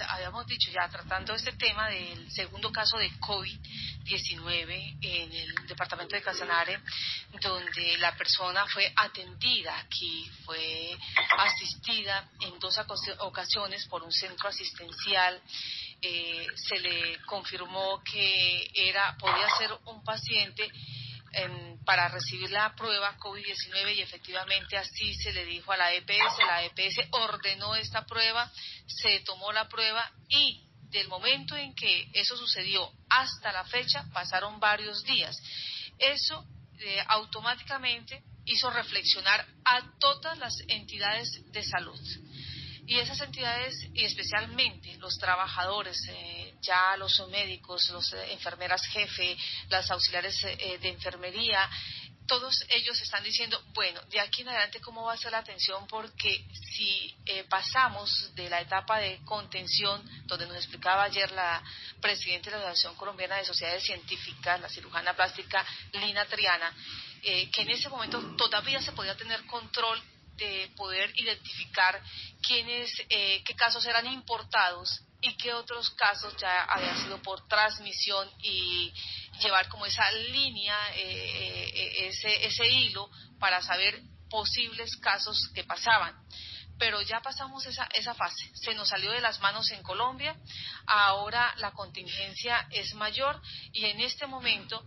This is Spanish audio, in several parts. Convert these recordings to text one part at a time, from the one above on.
habíamos dicho ya, tratando este tema del segundo caso de COVID-19 en el departamento de Casanare, donde la persona fue atendida aquí, fue asistida en 2 ocasiones por un centro asistencial. Se le confirmó que podía ser un paciente para recibir la prueba COVID-19 y efectivamente así se le dijo a la EPS. La EPS ordenó esta prueba, se tomó la prueba y del momento en que eso sucedió hasta la fecha pasaron varios días. Eso automáticamente hizo reflexionar a todas las entidades de salud. Y esas entidades, y especialmente los trabajadores, ya los médicos, las enfermeras jefe, las auxiliares de enfermería, todos ellos están diciendo, bueno, de aquí en adelante cómo va a ser la atención, porque si pasamos de la etapa de contención, donde nos explicaba ayer la presidenta de la Asociación Colombiana de Sociedades Científicas, la cirujana plástica Lina Triana, que en ese momento todavía se podía tener control de poder identificar qué casos eran importados y qué otros casos ya habían sido por transmisión, y llevar como esa línea, ese hilo para saber posibles casos que pasaban. Pero ya pasamos esa fase, se nos salió de las manos en Colombia, ahora la contingencia es mayor y en este momento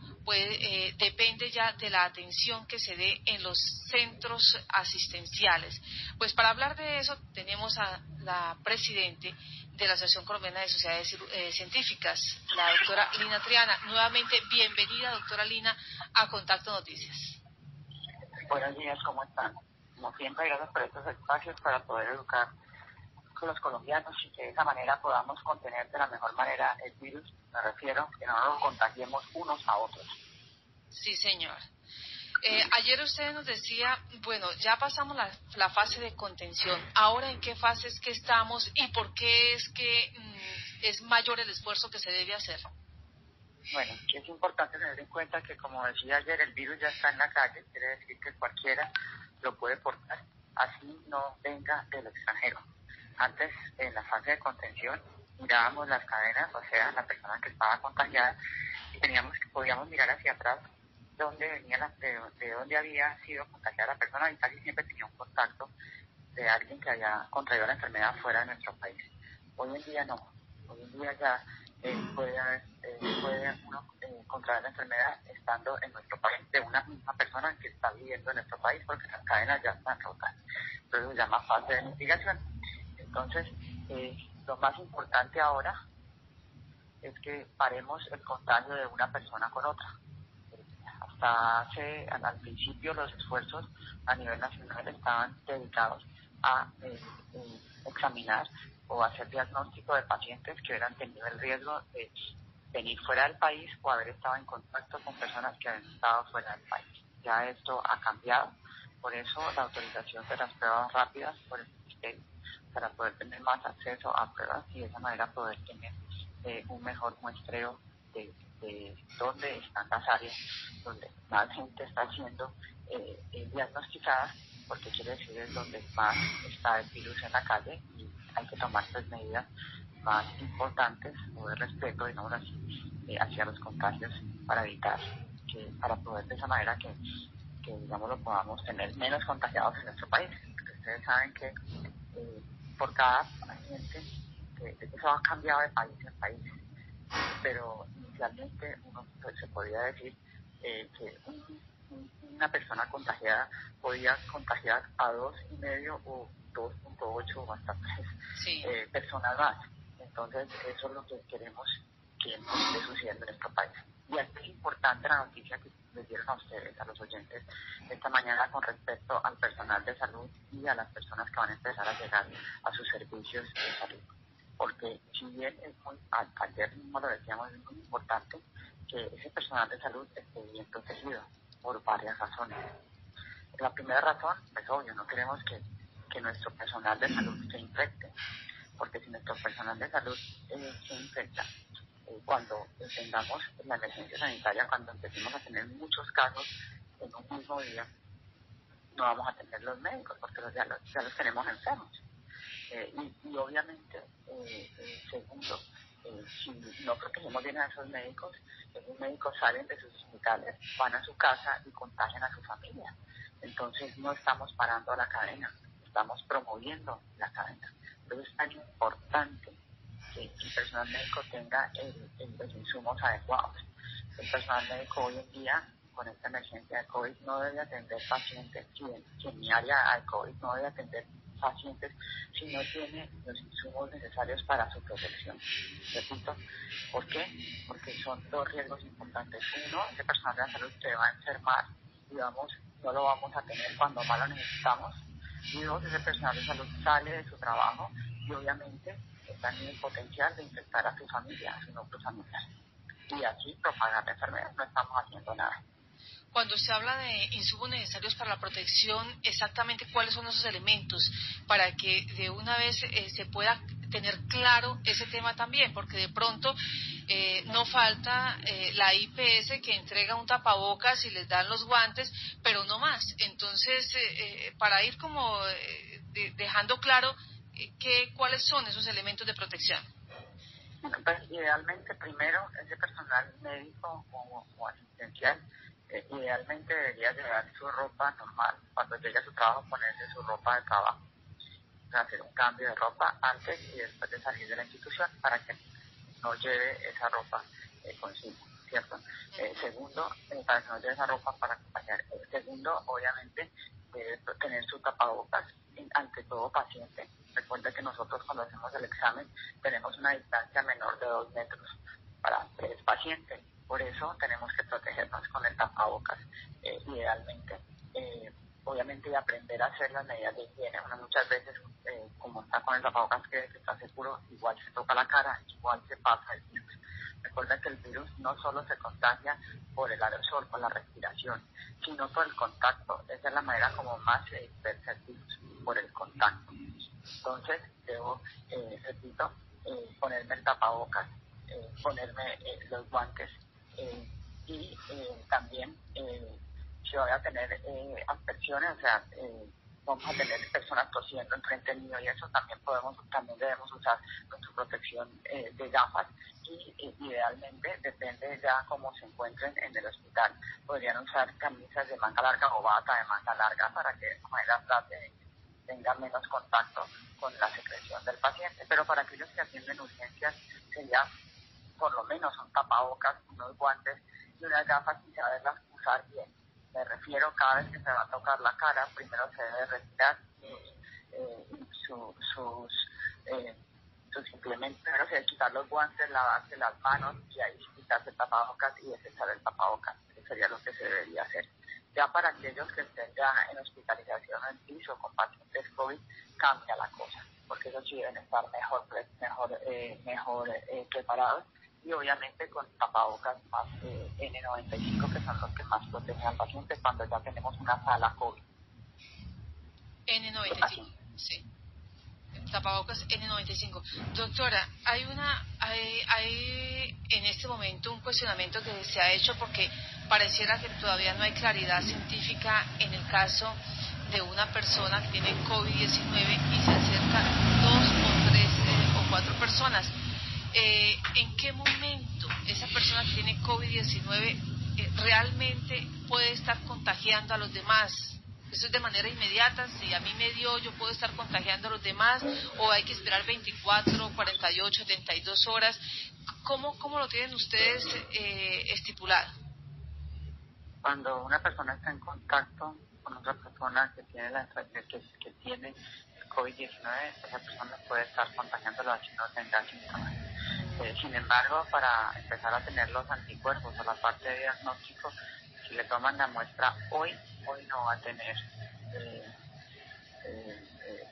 depende ya de la atención que se dé en los centros asistenciales. Pues para hablar de eso tenemos a la presidente de la Asociación Colombiana de Sociedades Científicas, la doctora Lina Triana. Nuevamente, bienvenida, doctora Lina, a Contacto Noticias. Buenos días, ¿cómo están? Como siempre, gracias por estos espacios para poder educar a los colombianos y que de esa manera podamos contener de la mejor manera el virus. Me refiero que no nos contagiemos unos a otros. Sí, señor. Ayer usted nos decía, bueno, ya pasamos la fase de contención. Ahora, ¿en qué fase es que estamos y por qué es que es mayor el esfuerzo que se debe hacer? Bueno, es importante tener en cuenta que, como decía ayer, el virus ya está en la calle, quiere decir que cualquiera lo puede portar, así no venga del extranjero. Antes, en la fase de contención, mirábamos las cadenas, o sea, la persona que estaba contagiada, y podíamos mirar hacia atrás dónde venía de dónde había sido contagiada la persona, y casi siempre tenía un contacto de alguien que había contraído la enfermedad fuera de nuestro país. Hoy en día no, hoy en día ya puede uno contraer la enfermedad estando en nuestro país, de una misma persona que está viviendo en nuestro país, porque las cadenas ya están rotas. Entonces se llama fase de mitigación. Entonces, lo más importante ahora es que paremos el contagio de una persona con otra. Al principio, los esfuerzos a nivel nacional estaban dedicados a examinar o hacer diagnóstico de pacientes que hubieran tenido el riesgo de venir fuera del país o haber estado en contacto con personas que habían estado fuera del país. Ya esto ha cambiado, por eso la autorización de las pruebas rápidas por el Ministerio, para poder tener más acceso a pruebas y de esa manera poder tener un mejor muestreo de dónde están las áreas donde más gente está siendo diagnosticada, porque quiere decir es donde más está el virus en la calle, y hay que tomar pues medidas más importantes o de respeto, digamos así, hacia los contagios para poder de esa manera que digamos lo podamos tener menos contagiados en nuestro país. Porque ustedes saben que por cada paciente eso ha cambiado de país en país, pero inicialmente se podría decir que una persona contagiada podía contagiar a 2,5 o 2,8 o hasta 3 personas más. Entonces eso es lo que queremos que no esté sucediendo en nuestro país. Y aquí es importante la noticia que les dieron a ustedes, a los oyentes, esta mañana con respecto al personal de salud y a las personas que van a empezar a llegar a sus servicios de salud. Porque si bien ayer mismo lo decíamos, es muy importante que ese personal de salud esté bien protegido por varias razones. La primera razón es obvio, no queremos que nuestro personal de salud se infecte, porque si nuestro personal de salud se infecta, cuando tengamos la emergencia sanitaria, cuando empecemos a tener muchos casos en un mismo día, no vamos a tener los médicos, porque ya los tenemos enfermos. Y obviamente, segundo, si no protegemos bien a esos médicos salen de sus hospitales, van a su casa y contagian a su familia. Entonces no estamos parando la cadena, estamos promoviendo la cadena. Entonces es tan importante que el personal médico tenga los insumos adecuados. El personal médico hoy en día, con esta emergencia de COVID, no debe atender pacientes, si en mi área hay COVID, no debe atender pacientes si no tiene los insumos necesarios para su protección. Repito, ¿por qué? Porque son dos riesgos importantes. Uno, ese personal de la salud se va a enfermar y no lo vamos a tener cuando más lo necesitamos. Y dos, ese personal de salud sale de su trabajo y obviamente está en el potencial de infectar a su familia, a su núcleo familiar. Y así propagar la enfermedad. No estamos haciendo nada. Cuando se habla de insumos necesarios para la protección, exactamente cuáles son esos elementos para que de una vez se pueda tener claro ese tema también, porque de pronto no falta la IPS que entrega un tapabocas y les dan los guantes, pero no más. Entonces, para ir como dejando claro cuáles son esos elementos de protección. Pues, idealmente, primero, ese personal médico o asistencial idealmente debería llevar su ropa normal. Cuando llegue a su trabajo, ponerse su ropa de trabajo. O sea, hacer un cambio de ropa antes y después de salir de la institución para que no lleve esa ropa consigo, ¿cierto? Segundo, para que no lleve esa ropa para acompañar. Segundo, obviamente, debe tener su tapabocas ante todo paciente. Recuerda que nosotros cuando hacemos el examen tenemos una distancia menor de 2 metros para 3 pacientes. Por eso tenemos que protegernos con el tapabocas, idealmente. Obviamente, y aprender a hacer las medidas de higiene. Bueno, muchas veces, como está con el tapabocas que está seguro, igual se toca la cara, igual se pasa el virus. Recuerda que el virus no solo se contagia por el aerosol, por la respiración, sino por el contacto. Esa es la manera como más se dispersa el virus, por el contacto. Entonces, debo, repito, ponerme el tapabocas, ponerme los guantes y también si voy a tener aspersiones, o sea, vamos a tener personas tosiendo enfrente mío y eso también debemos usar nuestra protección de gafas y idealmente depende ya cómo se encuentren en el hospital. Podrían usar camisas de manga larga o bata de manga larga para que de esa manera tenga menos contacto con la secreción del paciente. Pero para aquellos que atienden urgencias sería por lo menos un tapabocas, unos guantes y unas gafas y saberlas usar bien. Me refiero, cada vez que se va a tocar la cara, primero se debe retirar sus implementos. Primero se debe quitar los guantes, lavarse las manos y ahí quitarse el tapabocas y desechar el tapabocas. Eso sería lo que se debería hacer. Ya para aquellos que estén ya en hospitalización en piso con pacientes COVID, cambia la cosa, porque ellos sí deben estar mejor preparados y obviamente con tapabocas más N95, que son los que más protegen al paciente cuando ya tenemos una sala COVID. N95, sí. Tapabocas N95. Doctora, hay en este momento un cuestionamiento que se ha hecho porque pareciera que todavía no hay claridad científica en el caso de una persona que tiene COVID-19 y se acerca 2 o 3 o 4 personas. ¿En qué momento esa persona que tiene COVID-19 realmente puede estar contagiando a los demás? ¿Eso es de manera inmediata? Si a mí me dio, yo puedo estar contagiando a los demás, o hay que esperar 24, 48, 72 horas. ¿Cómo lo tienen ustedes estipulado? Cuando una persona está en contacto con otra persona que tiene que tiene el COVID-19, esa persona puede estar contagiándolo así no tenga síntomas. Sin embargo, para empezar a tener los anticuerpos o la parte de diagnóstico, si le toman la muestra hoy no va a tener,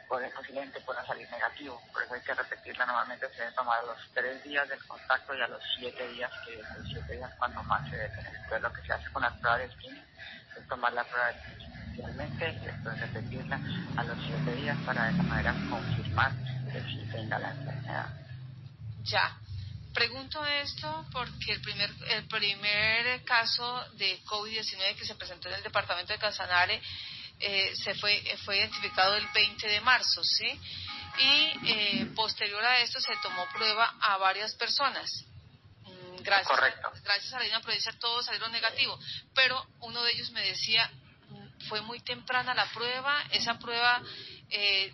posiblemente pueda salir negativo. Por eso hay que repetirla. Normalmente se debe tomar a los 3 días del contacto y a los 7 días, que los 7 días cuando más se debe tener. Entonces lo que se hace con la prueba de screening es tomar la prueba de screening inicialmente y después repetirla a los 7 días para de esa manera confirmar que sí tenga la enfermedad. Ya. Pregunto esto porque el primer caso de COVID-19 que se presentó en el departamento de Casanare fue identificado el 20 de marzo, ¿sí? y posterior a esto se tomó prueba a varias personas. Gracias a la Divina Providencia todos salieron negativos, pero uno de ellos me decía, fue muy temprana la prueba, esa prueba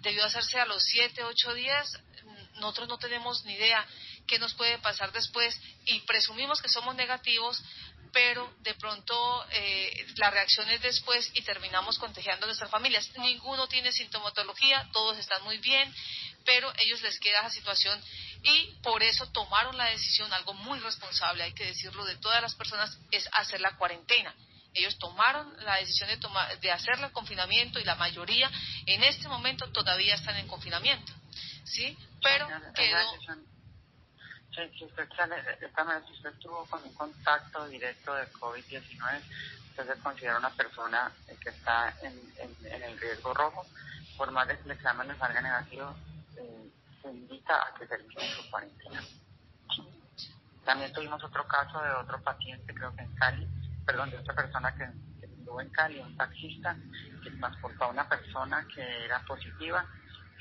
debió hacerse a los 7, 8 días, nosotros no tenemos ni idea qué nos puede pasar después y presumimos que somos negativos, pero de pronto la reacción es después y terminamos contagiando a nuestras familias. Ninguno tiene sintomatología, todos están muy bien, pero a ellos les queda esa situación y por eso tomaron la decisión, algo muy responsable, hay que decirlo, de todas las personas, es hacer la cuarentena. Ellos tomaron la decisión de hacer el confinamiento y la mayoría en este momento todavía están en confinamiento, ¿sí? Pero quedó... Si usted estuvo con un contacto directo de COVID-19, usted se considera una persona que está en el riesgo rojo. Por más de que el examen le salga negativo, se invita a que termine su cuarentena. También tuvimos otro caso de otro paciente, creo que en Cali, de otra persona que estuvo en Cali, un taxista que transportó a una persona que era positiva,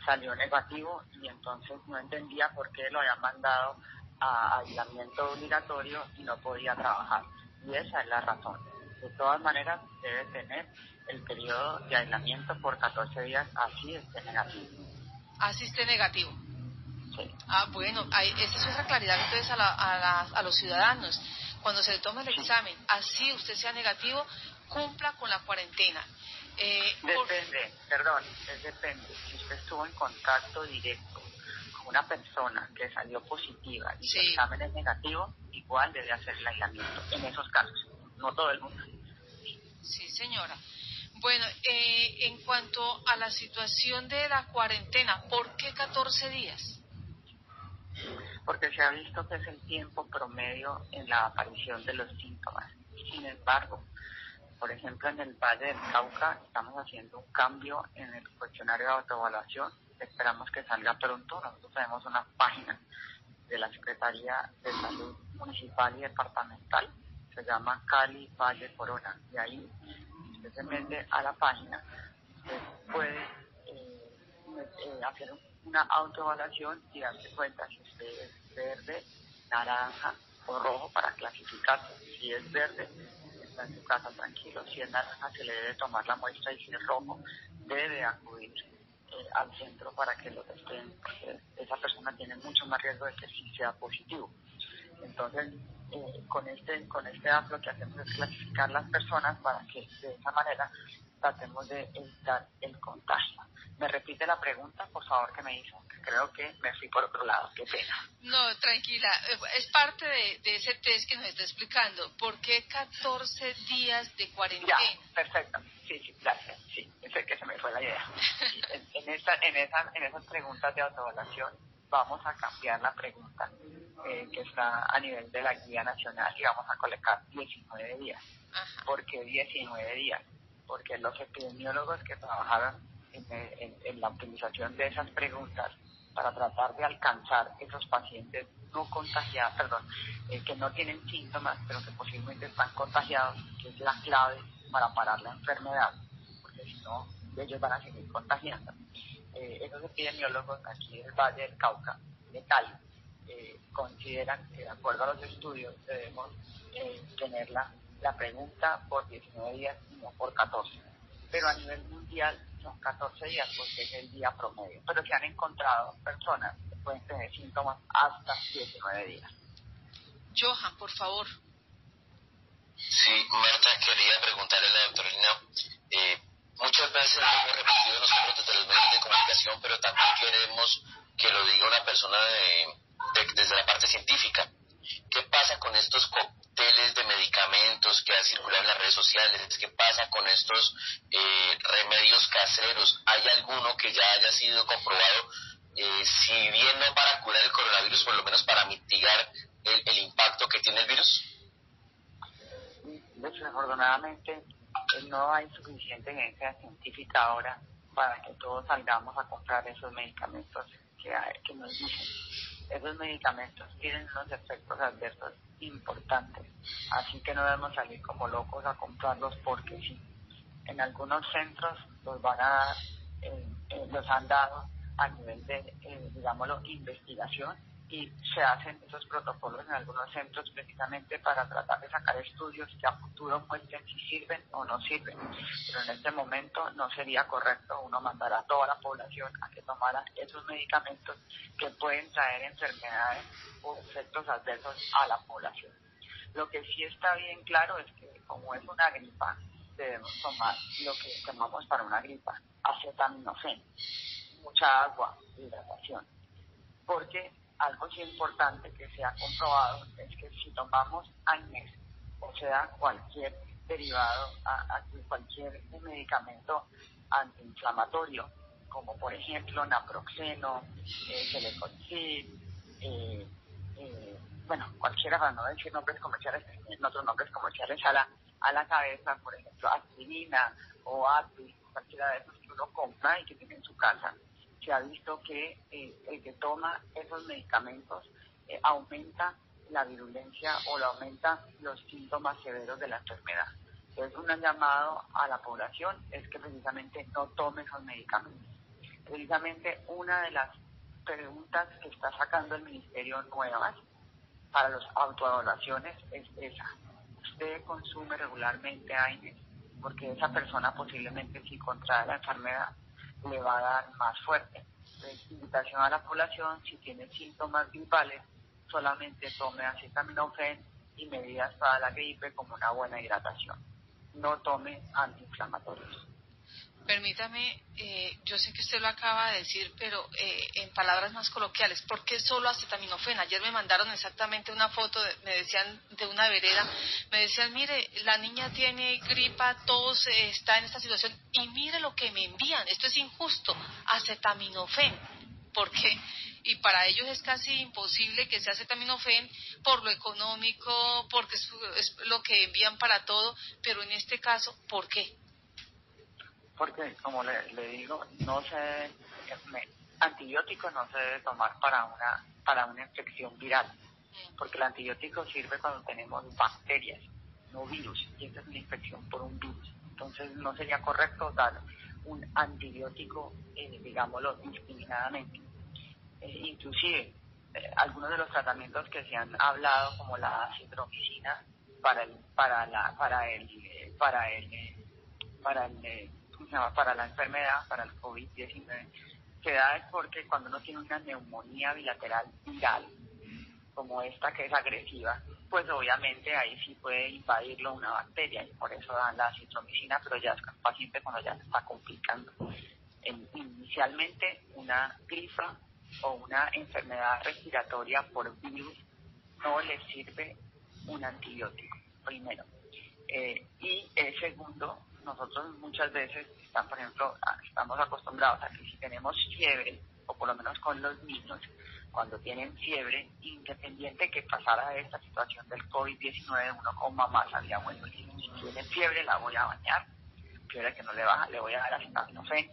salió negativo y entonces no entendía por qué lo habían mandado a aislamiento obligatorio y no podía trabajar. Y esa es la razón. De todas maneras, debe tener el periodo de aislamiento por 14 días, así esté negativo. Así esté negativo. Sí. Bueno, esa es otra claridad entonces a los ciudadanos. Cuando se le tome el examen, así usted sea negativo, cumpla con la cuarentena. Depende. Si usted estuvo en contacto directo con una persona que salió positiva y el examen es negativo, igual debe hacer el aislamiento. En esos casos, no todo el mundo. Sí, señora. Bueno, en cuanto a la situación de la cuarentena, ¿por qué 14 días? Porque se ha visto que es el tiempo promedio en la aparición de los síntomas. Sin embargo, por ejemplo, en el Valle del Cauca estamos haciendo un cambio en el cuestionario de autoevaluación. Esperamos que salga pronto. Nosotros tenemos una página de la Secretaría de Salud Municipal y Departamental. Se llama Cali Valle Corona. Y ahí, usted se mete a la página, usted puede hacer una autoevaluación y darse cuenta si usted es verde, naranja o rojo para clasificarse. Si es verde, está en su casa tranquilo. Si es naranja, se le debe tomar la muestra, y si es rojo, debe acudir al centro para que lo testen, porque esa persona tiene mucho más riesgo de que sí sea positivo. Entonces, con este app lo que hacemos es clasificar las personas para que de esa manera tratemos de evitar el contagio. ¿Me repite la pregunta, por favor, que me hizo? Que creo que me fui por otro lado, qué pena. No, tranquila, es parte de ese test que nos está explicando. ¿Por qué 14 días de cuarentena? Ya, perfecto. Sí, gracias. Sí, sé que se me fue la idea. En esas preguntas de autoevaluación vamos a cambiar la pregunta que está a nivel de la guía nacional y vamos a colocar 19 días. Ajá. ¿Por qué 19 días? Porque los epidemiólogos que trabajaron en la optimización de esas preguntas para tratar de alcanzar esos pacientes no contagiados, que no tienen síntomas, pero que posiblemente están contagiados, que es la clave para parar la enfermedad, porque si no, ellos van a seguir contagiando. Esos epidemiólogos aquí del Valle del Cauca, de Cali, consideran que de acuerdo a los estudios debemos tener la pregunta por 19 días y no por 14. Pero a nivel mundial son 14 días porque es el día promedio. Pero se han encontrado personas que pueden tener síntomas hasta 19 días. Johan, por favor. Sí, Marta, quería preguntarle a la doctorina, muchas veces lo hemos repetido nosotros desde los medios de comunicación, pero también queremos que lo diga una persona desde la parte científica. ¿Qué pasa con estos cócteles de medicamentos que han circulado en las redes sociales? ¿Qué pasa con estos remedios caseros? ¿Hay alguno que ya haya sido comprobado, si bien no para curar el coronavirus, por lo menos para mitigar el impacto que tiene el virus? Desafortunadamente no hay suficiente evidencia científica ahora para que todos salgamos a comprar esos medicamentos que nos dicen. Esos medicamentos tienen unos efectos adversos importantes, así que no debemos salir como locos a comprarlos porque sí. En algunos centros los han dado a nivel de, digámoslo, investigación, y se hacen esos protocolos en algunos centros precisamente para tratar de sacar estudios que a futuro muestren si sirven o no sirven. Pero en este momento no sería correcto uno mandar a toda la población a que tomara esos medicamentos que pueden traer enfermedades o efectos adversos a la población. Lo que sí está bien claro es que como es una gripa, debemos tomar lo que tomamos para una gripa, acetaminofén, mucha agua, hidratación, porque algo sí importante que se ha comprobado es que si tomamos AINES, o sea, cualquier derivado, cualquier medicamento antiinflamatorio, como por ejemplo naproxeno, Celecoxib, cualquiera, para no decir nombres comerciales, otros nombres comerciales a la cabeza, por ejemplo, aspirina o Advil, cualquiera de esos que uno compra y que tiene en su casa, se ha visto que el que toma esos medicamentos aumenta la virulencia o aumenta los síntomas severos de la enfermedad. Entonces, un llamado a la población es que precisamente no tome esos medicamentos. Precisamente una de las preguntas que está sacando el Ministerio nuevas para las autoevaluaciones es esa. ¿Usted consume regularmente AINES? Porque esa persona posiblemente si contrae la enfermedad le va a dar más fuerte. Entonces, invitación a la población, si tiene síntomas gripales, solamente tome acetaminofén y medidas para la gripe como una buena hidratación. No tome antiinflamatorios. Permítame, yo sé que usted lo acaba de decir, pero en palabras más coloquiales, ¿por qué solo acetaminofén? Ayer me mandaron exactamente una foto, me decían, de una vereda, me decían, mire, la niña tiene gripa, tos, está en esta situación, y mire lo que me envían, esto es injusto, acetaminofén. ¿Por qué? Y para ellos es casi imposible que sea acetaminofén por lo económico, porque es lo que envían para todo, pero en este caso, ¿por qué? Porque, como le digo, antibiótico no se debe tomar para una infección viral, porque el antibiótico sirve cuando tenemos bacterias, no virus, y esta es una infección por un virus. Entonces no sería correcto dar un antibiótico, digámoslo, indiscriminadamente. Inclusive, algunos de los tratamientos que se han hablado, como la acitromicina para la enfermedad, para el COVID-19, se da es porque cuando uno tiene una neumonía bilateral viral, como esta que es agresiva, pues obviamente ahí sí puede invadirlo una bacteria, y por eso dan la acitromicina, pero ya es el paciente cuando ya se está complicando. Inicialmente, una gripa o una enfermedad respiratoria por virus no le sirve un antibiótico, primero. Y segundo, nosotros muchas veces, por ejemplo, estamos acostumbrados a que si tenemos fiebre, o por lo menos con los niños, cuando tienen fiebre, independiente que pasara esta situación del COVID-19, uno con mamá sabía, bueno, si tiene fiebre la voy a bañar, fiebre que no le baja, le voy a dar acetaminofén,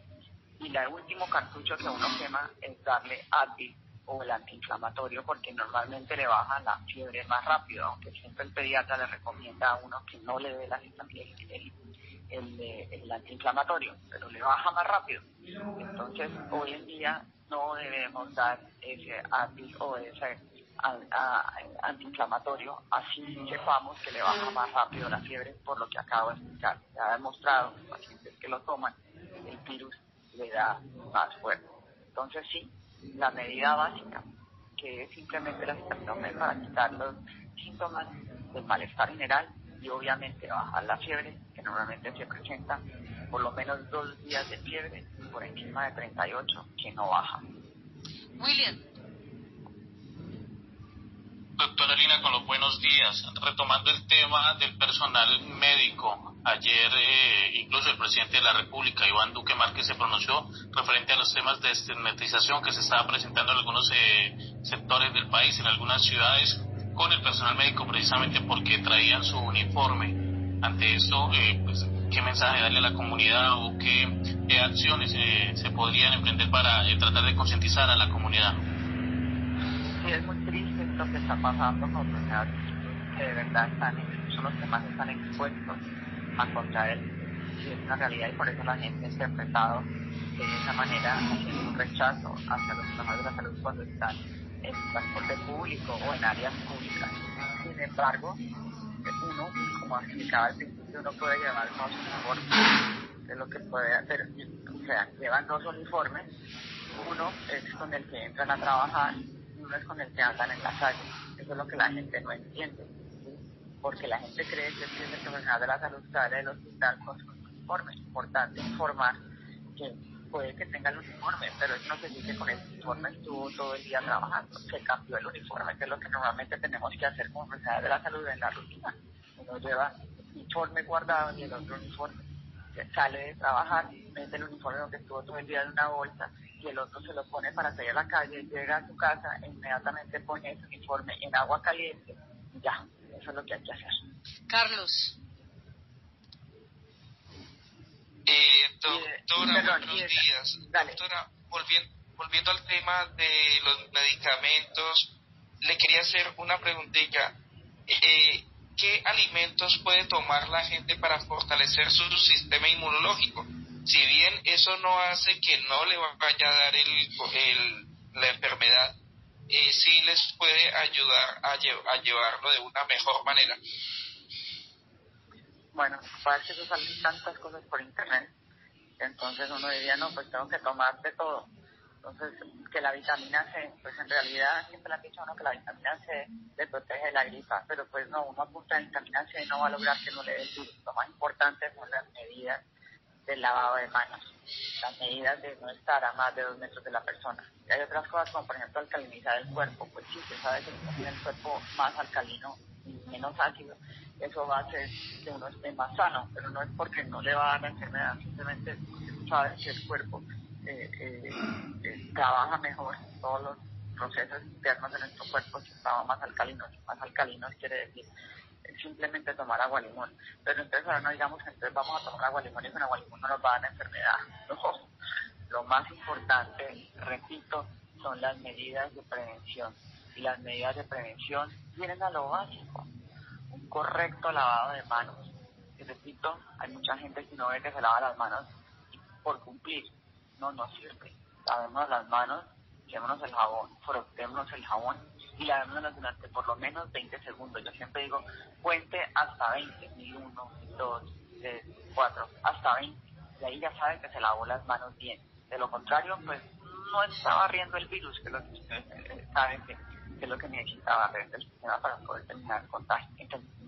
y el último cartucho que uno quema es darle Advil o el antiinflamatorio, porque normalmente le baja la fiebre más rápido, aunque siempre el pediatra le recomienda a uno que no le dé el antiinflamatorio, pero le baja más rápido. Entonces, hoy en día no debemos dar ese Advil o ese antiinflamatorio, así sepamos que le baja más rápido la fiebre, por lo que acabo de explicar. Se ha demostrado en pacientes que lo toman, el virus le da más fuerte. Entonces sí, la medida básica, que es simplemente la acetaminofén para quitar los síntomas del malestar general y obviamente bajar la fiebre, que normalmente se presenta por lo menos 2 días de fiebre por encima de 38, que no baja. William. Doctora Lina, con los buenos días. Retomando el tema del personal médico, ayer incluso el presidente de la República, Iván Duque Márquez, se pronunció referente a los temas de estigmatización que se estaba presentando en algunos sectores del país, en algunas ciudades, con el personal médico, precisamente porque traían su uniforme. Ante esto, pues, ¿qué mensaje darle a la comunidad o qué acciones se podrían emprender para tratar de concientizar a la comunidad? Sí, es muy triste lo que está pasando con los que de verdad son los que más están expuestos a contraer sí es una realidad y por eso la gente ha interpretado de esa manera haciendo un rechazo hacia los trabajadores de la salud cuando están en transporte público o en áreas públicas. Sin embargo, uno, como explicaba al principio, uno puede llevar dos uniformes, es lo que puede hacer, o sea, llevan dos uniformes, uno es con el que entran a trabajar y uno es con el que andan en la calle. Eso es lo que la gente no entiende, ¿sí? Porque la gente cree que el profesional de la salud sale del hospital con su uniforme. Es importante informar que puede que tenga el uniforme, pero eso no se dice que con el uniforme estuvo todo el día trabajando. Se cambió el uniforme, que es lo que normalmente tenemos que hacer como profesionales de la salud en la rutina. Uno lleva un uniforme guardado y el otro uniforme. Sale de trabajar, mete el uniforme donde estuvo todo el día en una bolsa y el otro se lo pone para salir a la calle, llega a su casa e inmediatamente pone ese uniforme en agua caliente y ya, eso es lo que hay que hacer. Carlos. Doctora, buenos días. Dale. Doctora, volviendo al tema de los medicamentos, le quería hacer una preguntita. ¿Qué alimentos puede tomar la gente para fortalecer su sistema inmunológico? Si bien eso no hace que no le vaya a dar la enfermedad, sí les puede ayudar a llevarlo de una mejor manera. Bueno, para que eso salen tantas cosas por internet, entonces uno diría, no, pues tengo que tomar de todo. Entonces, que la vitamina C, pues en realidad siempre le han dicho a uno que la vitamina C le protege de la gripa, pero pues no, uno apunta a vitamina C no va a lograr que no le dé el virus. Lo más importante son las medidas del lavado de manos, las medidas de no estar a más de 2 metros de la persona. Y hay otras cosas como por ejemplo alcalinizar el cuerpo, pues sí, se sabe que si uno tiene el cuerpo más alcalino y menos ácido, eso va a hacer que uno esté más sano, pero no es porque no le va a dar la enfermedad, simplemente porque tú sabes que el cuerpo trabaja mejor, todos los procesos internos de nuestro cuerpo si estaban más alcalinos quiere decir simplemente tomar agua limón, pero entonces ahora no digamos que entonces vamos a tomar agua limón y con agua limón no nos va a dar la enfermedad, no, lo más importante, repito, son las medidas de prevención, y las medidas de prevención vienen a lo básico, un correcto lavado de manos, y repito, hay mucha gente que no ve que se lava las manos por cumplir, no sirve, lavémonos las manos, echémonos el jabón, frotémonos el jabón y lavémonos durante por lo menos 20 segundos. Yo siempre digo, cuente hasta 20, ni 1, ni 2, 3, 4, hasta 20. Y ahí ya sabe que se lavó las manos bien. De lo contrario, pues no está barriendo el virus, que es lo que ustedes saben que es lo que necesita barrer del sistema para poder terminar el contagio,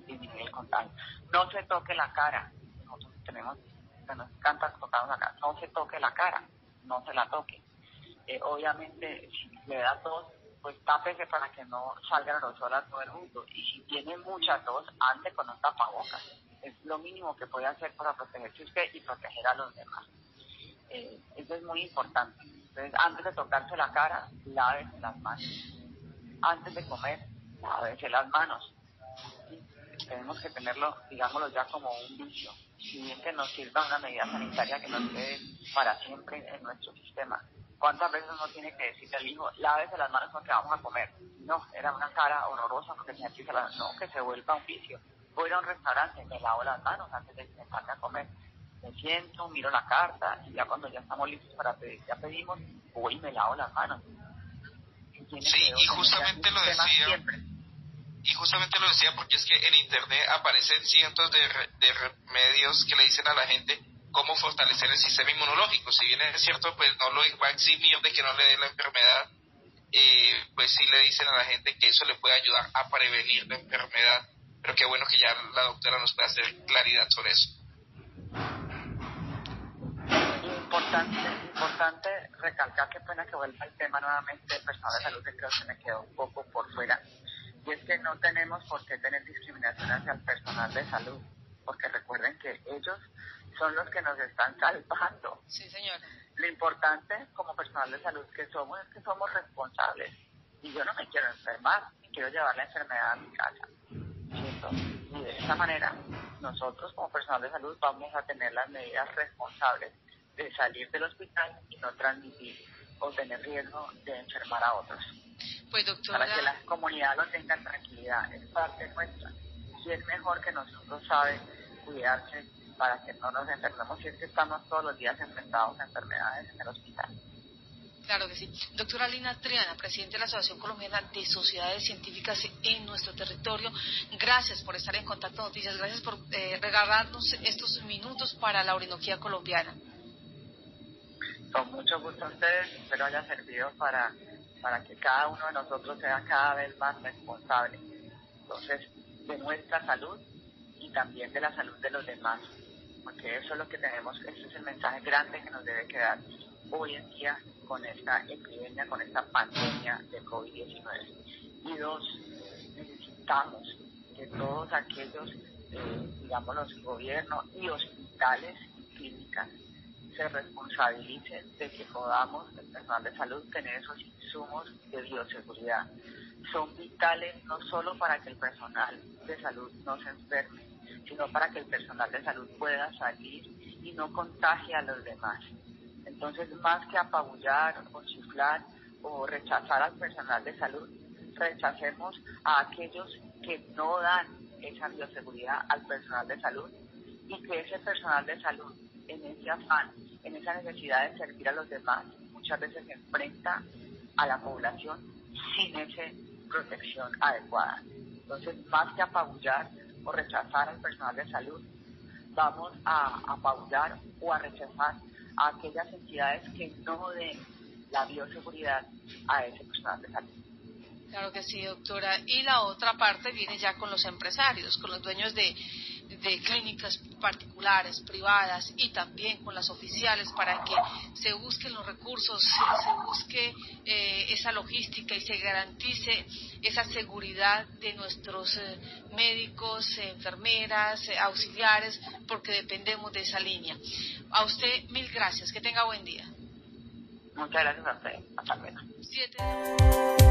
disminuir el contagio. No se toque la cara. Nosotros nos encanta tocarnos la cara. No se toque la cara, no se la toque. Obviamente, si le da tos, pues tápese para que no salgan aerosolas a todo el mundo. Y si tiene mucha tos, ande con un tapabocas. Es lo mínimo que puede hacer para protegerse usted y proteger a los demás. Eso es muy importante. Entonces, antes de tocarse la cara, lávese las manos. Antes de comer, lávese las manos. ¿Sí? Tenemos que tenerlo, digámoslo ya como un vicio. Si bien que nos sirva una medida sanitaria que nos quede para siempre en nuestro sistema. ¿Cuántas veces uno tiene que decirle al hijo, lávese las manos porque vamos a comer? No, era una cara horrorosa porque tenía que no, que se vuelva un vicio. Voy a ir a un restaurante, me lavo las manos antes de sentarme a comer. Me siento, miro la carta y ya cuando ya estamos listos para pedir, ya pedimos, voy y me lavo las manos. Sí, y justamente lo decía. Siempre. Y justamente lo decía porque es que en internet aparecen cientos de remedios que le dicen a la gente cómo fortalecer el sistema inmunológico. Si bien es cierto, pues no lo va a eximir de que no le dé la enfermedad, pues sí le dicen a la gente que eso le puede ayudar a prevenir la enfermedad. Pero qué bueno que ya la doctora nos pueda hacer claridad sobre eso. Importante recalcar, que pena que vuelva el tema nuevamente del personal de salud, que creo que me quedó un poco por fuera. Y es que no tenemos por qué tener discriminación hacia el personal de salud, porque recuerden que ellos son los que nos están salvando. Sí, señora. Lo importante como personal de salud que somos es que somos responsables. Y yo no me quiero enfermar, quiero llevar la enfermedad a mi casa. ¿Cierto? Y de esa manera, nosotros como personal de salud vamos a tener las medidas responsables de salir del hospital y no transmitir o tener riesgo de enfermar a otros. Pues, doctora, para que la comunidad lo tenga en tranquilidad, es parte nuestra. Y es mejor que nosotros sabe cuidarse para que no nos enfermemos, si es que estamos todos los días enfrentados a enfermedades en el hospital. Claro que sí. Doctora Lina Triana, presidente de la Asociación Colombiana de Sociedades Científicas en nuestro territorio, gracias por estar en Contacto Noticias, gracias por regalarnos estos minutos para la Orinoquía colombiana. Con mucho gusto a ustedes, espero haya servido para que cada uno de nosotros sea cada vez más responsable. Entonces, de nuestra salud y también de la salud de los demás, porque eso es lo que tenemos, ese es el mensaje grande que nos debe quedar hoy en día con esta epidemia, con esta pandemia de COVID-19. Y dos, necesitamos que todos aquellos, digamos, los gobiernos y hospitales y clínicas se responsabilicen de que podamos, el personal de salud, tener esos insumos de bioseguridad. Son vitales no solo para que el personal de salud no se enferme, sino para que el personal de salud pueda salir y no contagie a los demás. Entonces, más que apabullar o chiflar o rechazar al personal de salud, rechacemos a aquellos que no dan esa bioseguridad al personal de salud y que ese personal de salud, en ese afán, en esa necesidad de servir a los demás, muchas veces se enfrenta a la población sin esa protección adecuada. Entonces, más que apabullar o rechazar al personal de salud, vamos a apabullar o a rechazar a aquellas entidades que no den la bioseguridad a ese personal de salud. Claro que sí, doctora. Y la otra parte viene ya con los empresarios, con los dueños de clínicas particulares, privadas y también con las oficiales para que se busquen los recursos, se busque esa logística y se garantice esa seguridad de nuestros médicos, enfermeras, auxiliares, porque dependemos de esa línea. A usted, mil gracias. Que tenga buen día. Muchas gracias a usted. Hasta luego. 7